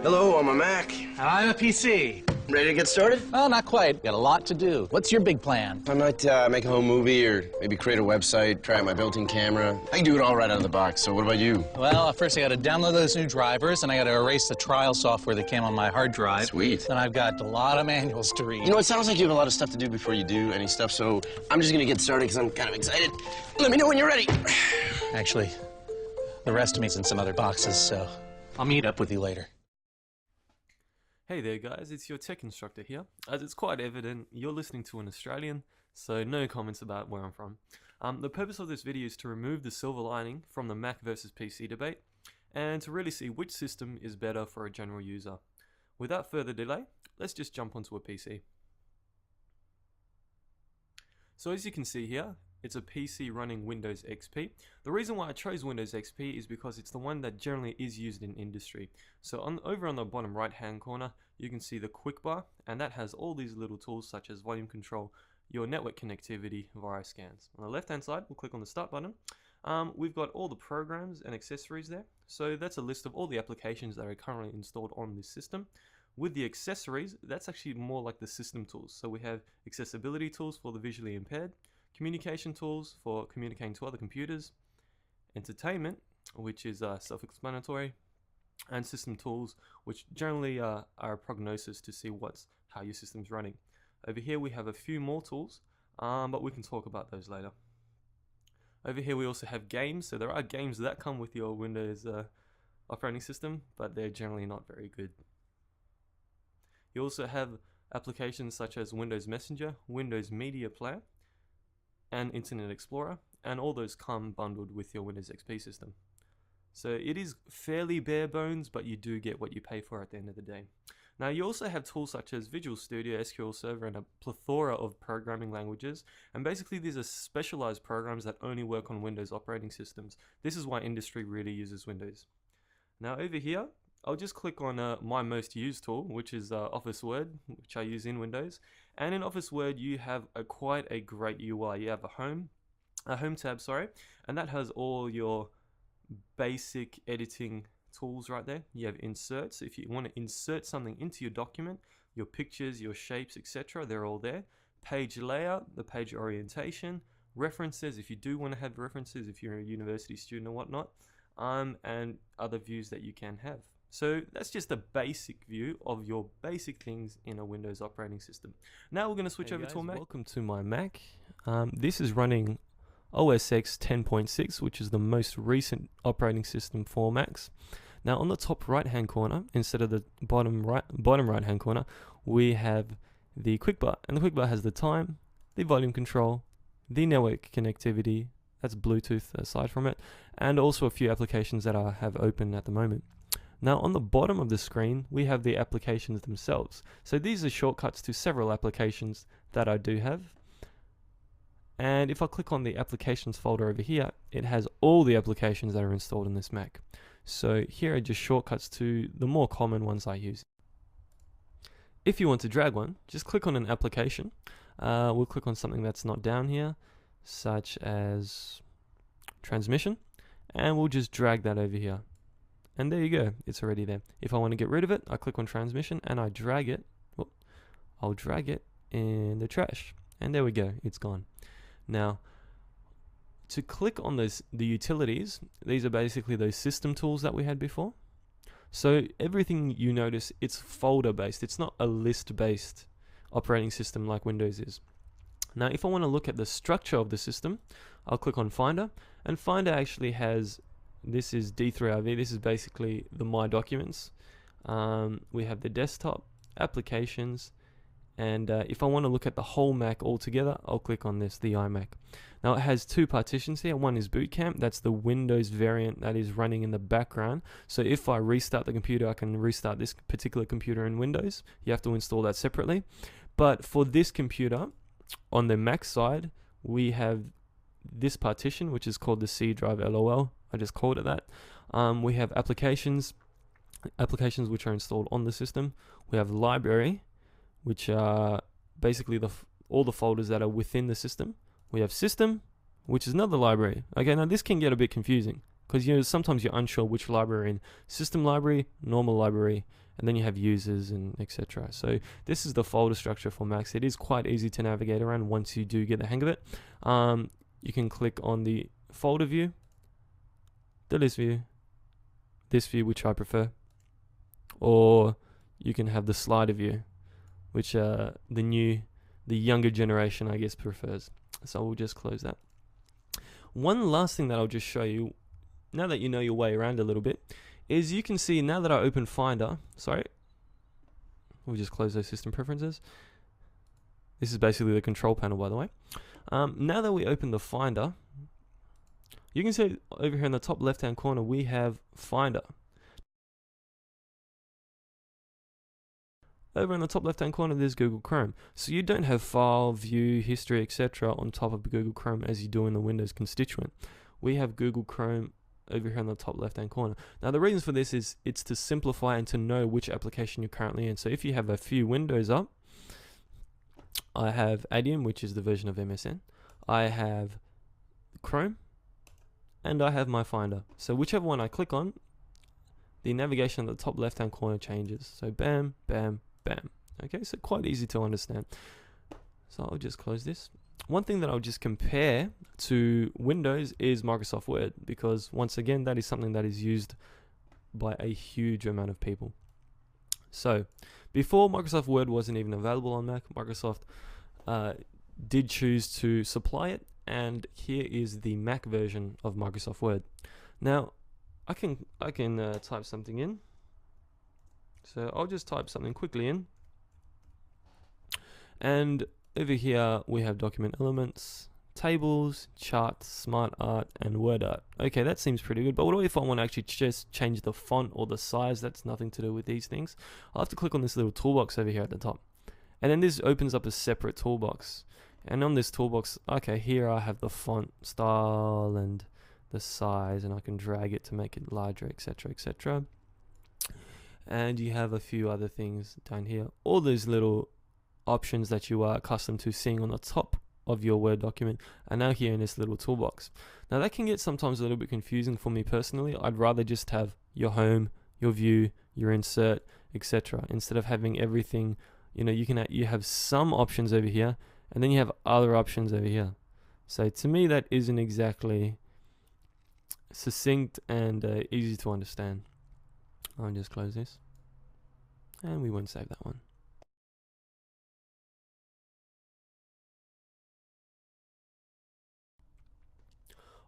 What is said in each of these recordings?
Hello, I'm a Mac. And I'm a PC. Ready to get started? Well, not quite. Got a lot to do. What's your big plan? I might make a home movie or maybe create a website, try out my built-in camera. I can do it all right out of the box, so what about you? Well, first I got to download those new drivers, and I got to erase the trial software that came on my hard drive. Sweet. Then I've got a lot of manuals to read. You know, it sounds like you have a lot of stuff to do before you do any stuff, so I'm just gonna get started because I'm kind of excited. Let me know when you're ready. Actually, the rest of me's in some other boxes, so I'll meet up with you later. Hey there guys, it's your tech instructor here. As it's quite evident, you're listening to an Australian, so no comments about where I'm from. The purpose of this video is to remove the silver lining from the Mac versus PC debate, and to really see which system is better for a general user. Without further delay, let's just jump onto a PC. So as you can see here, it's a PC running Windows XP. The reason why I chose Windows XP is because it's the one that generally is used in industry. So over on the bottom right hand corner, you can see the quick bar, and that has all these little tools such as volume control, your network connectivity via scans. On the left hand side, we'll click on the start button. We've got all the programs and accessories there. So that's a list of all the applications that are currently installed on this system. With the accessories, that's actually more like the system tools. So we have accessibility tools for the visually impaired, communication tools for communicating to other computers, entertainment, which is self-explanatory, and system tools, which generally are a prognosis to see how your system's running. Over here we have a few more tools, but we can talk about those later. Over here we also have games, so there are games that come with your Windows operating system, but they're generally not very good. You also have applications such as Windows Messenger, Windows Media Player, and Internet Explorer, and all those come bundled with your Windows XP system. So it is fairly bare bones, but you do get what you pay for at the end of the day. Now you also have tools such as Visual Studio, SQL Server, and a plethora of programming languages, and basically these are specialized programs that only work on Windows operating systems. This is why industry really uses Windows. Now over here, I'll just click on my most used tool, which is Office Word, which I use in Windows. And in Office Word, you have quite a great UI. You have a home tab, and that has all your basic editing tools right there. You have insert, so if you want to insert something into your document, your pictures, your shapes, etc., they're all there. Page layout, the page orientation, references, if you do want to have references, if you're a university student or whatnot, and other views that you can have. So that's just a basic view of your basic things in a Windows operating system. Now we're going to switch over to a Mac. Welcome to my Mac. This is running OS X 10.6, which is the most recent operating system for Macs. Now on the top right hand corner, instead of the bottom right hand corner, we have the quick bar, and the quick bar has the time, the volume control, the network connectivity, that's Bluetooth aside from it, and also a few applications that I have open at the moment. Now on the bottom of the screen, we have the applications themselves. So these are shortcuts to several applications that I do have. And if I click on the applications folder over here, it has all the applications that are installed in this Mac. So here are just shortcuts to the more common ones I use. If you want to drag one, just click on an application. We'll click on something that's not down here, such as transmission, and we'll just drag that over here. And there you go, it's already there. If I want to get rid of it, I click on transmission and I drag it. I'll drag it in the trash, and there we go, it's gone. Now, to click on the utilities, these are basically those system tools that we had before. So everything you notice, it's folder based. It's not a list based operating system like Windows is. Now, if I want to look at the structure of the system, I'll click on Finder, and Finder actually has, this is D3RV, this is basically the My Documents. We have the desktop, applications, and if I want to look at the whole Mac altogether, I'll click on this, the iMac. Now it has two partitions here. One is Boot Camp, that's the Windows variant that is running in the background. So if I restart the computer, I can restart this particular computer in Windows. You have to install that separately. But for this computer, on the Mac side, we have this partition, which is called the C drive LOL. I just called it that. We have applications which are installed on the system. We have library, which are basically all the folders that are within the system. We have system, which is another library. Okay, now this can get a bit confusing because sometimes you're unsure which library in: system library, normal library, and then you have users and etc. So this is the folder structure for Macs. It is quite easy to navigate around once you do get the hang of it. You can click on the folder view, the list view, this view, which I prefer, or you can have the slider view, which the younger generation, I guess, prefers. So we'll just close that. One last thing that I'll just show you, now that you know your way around a little bit, is you can see now that I open Finder, we'll just close those system preferences. This is basically the control panel, by the way. Now that we open the Finder, you can see over here in the top left hand corner we have Finder. Over in the top left hand corner there's Google Chrome. So you don't have File, View, History, etc. on top of Google Chrome as you do in the Windows constituent. We have Google Chrome over here in the top left hand corner. Now the reason for this is it's to simplify and to know which application you're currently in. So if you have a few windows up, I have Adium, which is the version of MSN, I have Chrome, and I have my Finder. So whichever one I click on, the navigation at the top left hand corner changes. So bam, bam, bam. Okay, so quite easy to understand. So I'll just close this. One thing that I'll just compare to Windows is Microsoft Word, because once again that is something that is used by a huge amount of people. So before Microsoft Word wasn't even available on Mac, Microsoft did choose to supply it, and here is the Mac version of Microsoft Word. Now I can type something in. So I'll just type something quickly in, and over here we have document elements, tables, charts, smart art, and word art. Okay, that seems pretty good, but what if I want to actually just change the font or the size? That's nothing to do with these things. I'll have to click on this little toolbox over here at the top, and then this opens up a separate toolbox. And on this toolbox, okay, here I have the font style and the size, and I can drag it to make it larger, etc., etc. And you have a few other things down here, all those little options that you are accustomed to seeing on the top of your Word document are now here in this little toolbox. Now that can get sometimes a little bit confusing for me personally. I'd rather just have your home, your view, your insert, etc. instead of having everything. You have some options over here, and then you have other options over here. So to me that isn't exactly succinct and easy to understand. I'll just close this, and we won't save that one.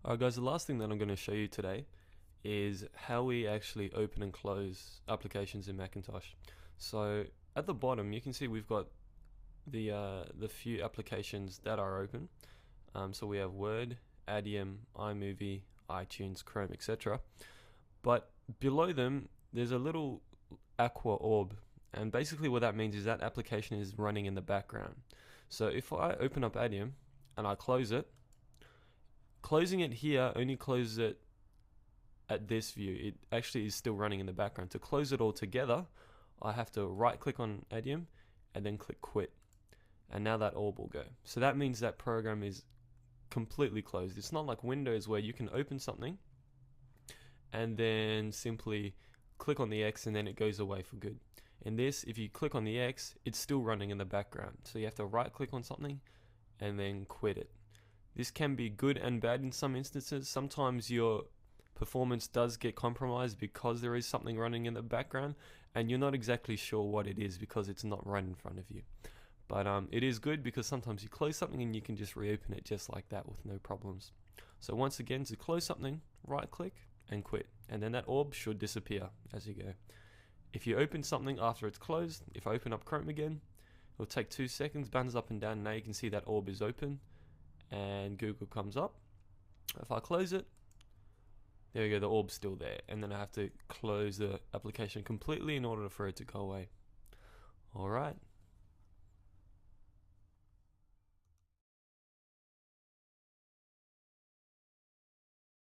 Alright guys, the last thing that I'm going to show you today is how we actually open and close applications in Macintosh. So at the bottom you can see we've got the few applications that are open. So we have Word, Adium, iMovie, iTunes, Chrome, etc. But below them there's a little aqua orb, and basically what that means is that application is running in the background. So if I open up Adium and I close it, closing it here only closes it at this view. It actually is still running in the background. To close it all together, I have to right click on Adium and then click quit, and now that orb will go. So that means that program is completely closed. It's not like Windows where you can open something and then simply click on the X and then it goes away for good. In this, if you click on the X, it's still running in the background. So you have to right click on something and then quit it. This can be good and bad in some instances. Sometimes your performance does get compromised because there is something running in the background and you're not exactly sure what it is because it's not right in front of you. But it is good because sometimes you close something and you can just reopen it just like that with no problems. So once again, to close something, right click and quit, and then that orb should disappear as you go. If you open something after it's closed, if I open up Chrome again, it'll take 2 seconds, buttons up and down. Now you can see that orb is open and Google comes up. If I close it, there we go, the orb's still there, and then I have to close the application completely in order for it to go away. Alright,